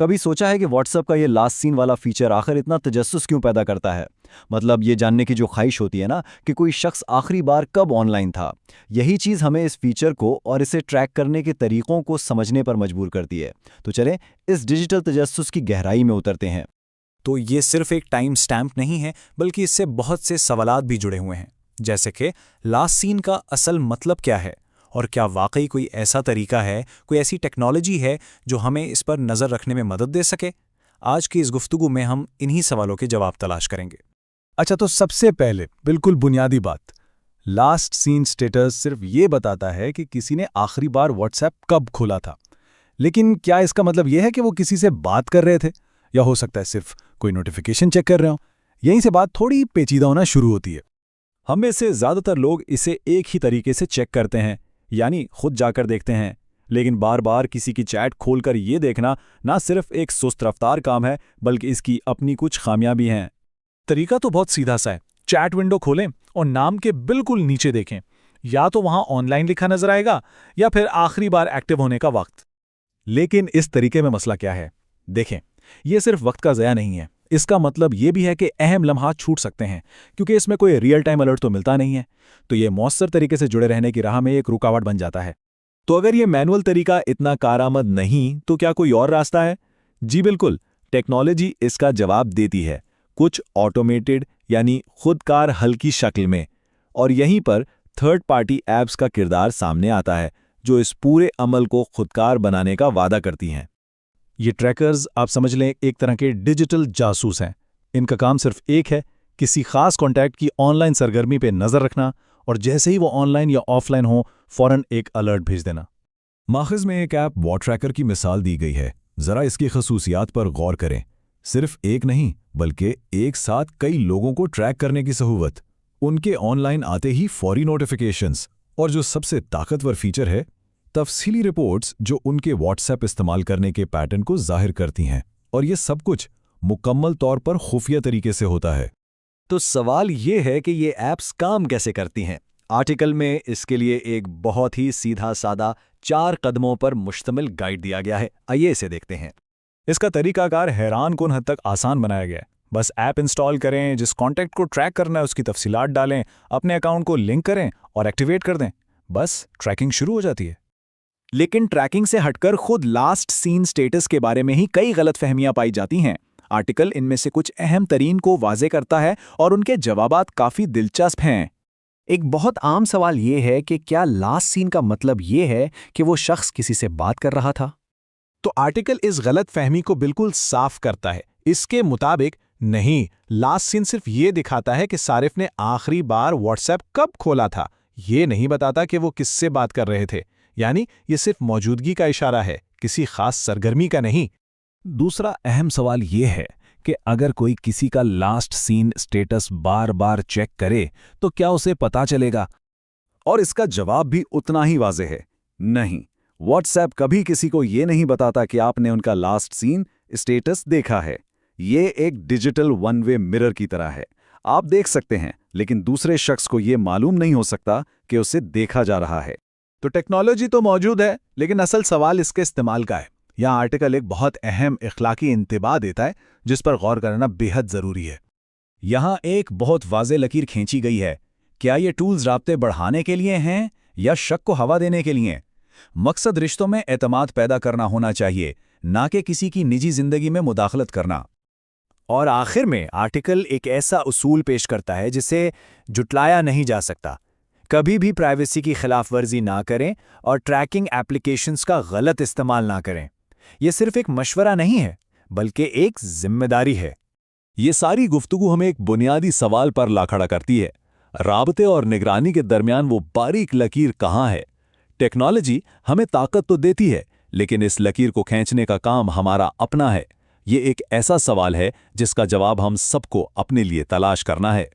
कभी सोचा है कि व्हाट्सएप का ये लास्ट सीन वाला फीचर आखिर इतना तजस्सुस क्यों पैदा करता है? मतलब ये जानने की जो ख्वाहिश होती है ना कि कोई शख्स आखिरी बार कब ऑनलाइन था, यही चीज़ हमें इस फीचर को और इसे ट्रैक करने के तरीकों को समझने पर मजबूर करती है। तो चलें इस डिजिटल तजस्सुस की गहराई में उतरते हैं। तो ये सिर्फ एक टाइम स्टैम्प नहीं है, बल्कि इससे बहुत से सवालात भी जुड़े हुए हैं। जैसे कि लास्ट सीन का असल मतलब क्या है, और क्या वाकई कोई ऐसा तरीका है, कोई ऐसी टेक्नोलॉजी है जो हमें इस पर नज़र रखने में मदद दे सके। आज की इस गुफ्तगू में हम इन्हीं सवालों के जवाब तलाश करेंगे। अच्छा, तो सबसे पहले बिल्कुल बुनियादी बात, लास्ट सीन स्टेटस सिर्फ ये बताता है कि किसी ने आखिरी बार व्हाट्सएप कब खोला था। लेकिन क्या इसका मतलब यह है कि वो किसी से बात कर रहे थे, या हो सकता है सिर्फ कोई नोटिफिकेशन चेक कर रहे हो? यहीं से बात थोड़ी पेचीदा होना शुरू होती है। हम में से ज़्यादातर लोग इसे एक ही तरीके से चेक करते हैं, यानी खुद जाकर देखते हैं। लेकिन बार बार किसी की चैट खोलकर ये देखना ना सिर्फ एक सुस्त रफ्तार काम है, बल्कि इसकी अपनी कुछ खामियां भी हैं। तरीका तो बहुत सीधा सा है। चैट विंडो खोलें और नाम के बिल्कुल नीचे देखें। या तो वहां ऑनलाइन लिखा नजर आएगा, या फिर आखिरी बार एक्टिव होने का वक्त। लेकिन इस तरीके में मसला क्या है? देखें, ये सिर्फ वक्त का ज़या नहीं है, इसका मतलब ये भी है कि अहम लम्हात छूट सकते हैं, क्योंकि इसमें कोई रियल टाइम अलर्ट तो मिलता नहीं है। तो ये मौसर तरीके से जुड़े रहने की राह में एक रुकावट बन जाता है। तो अगर ये मैनुअल तरीका इतना कारआमद नहीं, तो क्या कोई और रास्ता है? जी बिल्कुल, टेक्नोलॉजी इसका जवाब देती है, कुछ ऑटोमेटेड यानी खुदकार हल की शक्ल में। और यहीं पर थर्ड पार्टी ऐप्स का किरदार सामने आता है, जो इस पूरे अमल को खुदकार बनाने का वादा करती हैं। ये ट्रैकर्स आप समझ लें एक तरह के डिजिटल जासूस हैं। इनका काम सिर्फ एक है, किसी खास कॉन्टैक्ट की ऑनलाइन सरगर्मी पे नज़र रखना, और जैसे ही वो ऑनलाइन या ऑफलाइन हो फौरन एक अलर्ट भेज देना। माखज़ में एक ऐप वॉट ट्रैकर की मिसाल दी गई है। ज़रा इसकी खसूसियात पर गौर करें। सिर्फ एक नहीं, बल्कि एक साथ कई लोगों को ट्रैक करने की सहूलत। उनके ऑनलाइन आते ही फौरी नोटिफिकेशंस, और जो सबसे ताकतवर फीचर है, तफसीली रिपोर्ट्स जो उनके व्हाट्सएप इस्तेमाल करने के पैटर्न को जाहिर करती हैं। और ये सब कुछ मुकम्मल तौर पर खुफिया तरीके से होता है। तो सवाल ये है कि ये ऐप्स काम कैसे करती हैं। आर्टिकल में इसके लिए एक बहुत ही सीधा सादा 4 कदमों पर मुश्तमिल गाइड दिया गया है। आइए इसे देखते हैं। इसका तरीकाकार हैरान कुन हद तक आसान बनाया गया है। बस ऐप इंस्टॉल करें, जिस कॉन्टैक्ट को ट्रैक करना है उसकी तफसीलात डालें, अपने अकाउंट को लिंक करें और एक्टिवेट कर दें। बस ट्रैकिंग शुरू हो जाती है। लेकिन ट्रैकिंग से हटकर खुद लास्ट सीन स्टेटस के बारे में ही कई गलतफहमियां पाई जाती हैं। आर्टिकल इनमें से कुछ अहम तरीन को वाजे करता है और उनके जवाबात काफी दिलचस्प हैं। एक बहुत आम सवाल ये है कि क्या लास्ट सीन का मतलब ये है कि वो शख्स किसी से बात कर रहा था? तो आर्टिकल इस गलत फहमी को बिल्कुल साफ करता है। इसके मुताबिक नहीं, लास्ट सीन सिर्फ ये दिखाता है कि सारिफ ने आखिरी बार व्हाट्सएप कब खोला था। ये नहीं बताता कि वो किससे बात कर रहे थे। यानी ये सिर्फ मौजूदगी का इशारा है, किसी खास सरगर्मी का नहीं। दूसरा अहम सवाल ये है कि अगर कोई किसी का लास्ट सीन स्टेटस बार बार चेक करे तो क्या उसे पता चलेगा? और इसका जवाब भी उतना ही वाज़ेह है, नहीं। व्हाट्सएप कभी किसी को ये नहीं बताता कि आपने उनका लास्ट सीन स्टेटस देखा है। ये एक डिजिटल वन वे मिरर की तरह है। आप देख सकते हैं, लेकिन दूसरे शख्स को ये मालूम नहीं हो सकता कि उसे देखा जा रहा है। तो टेक्नोलॉजी तो मौजूद है, लेकिन असल सवाल इसके इस्तेमाल का है। यहाँ आर्टिकल एक बहुत अहम इख्लाकी इंतबा देता है, जिस पर गौर करना बेहद ज़रूरी है। यहाँ एक बहुत वाज़ेह लकीर खींची गई है। क्या ये टूल्स राब्ते बढ़ाने के लिए हैं या शक को हवा देने के लिए? मकसद रिश्तों में एतमाद पैदा करना होना चाहिए, ना कि किसी की निजी जिंदगी में मुदाखलत करना। और आखिर में आर्टिकल एक ऐसा उसूल पेश करता है जिसे जुटलाया नहीं जा सकता। कभी भी प्राइवेसी की खिलाफवर्जी ना करें और ट्रैकिंग एप्लीकेशंस का गलत इस्तेमाल ना करें। यह सिर्फ एक मशवरा नहीं है, बल्कि एक जिम्मेदारी है। ये सारी गुफ्तगू हमें एक बुनियादी सवाल पर ला खड़ा करती है। राबते और निगरानी के दरमियान वो बारीक लकीर कहाँ है? टेक्नोलॉजी हमें ताकत तो देती है, लेकिन इस लकीर को खींचने का काम हमारा अपना है। ये एक ऐसा सवाल है जिसका जवाब हम सबको अपने लिए तलाश करना है।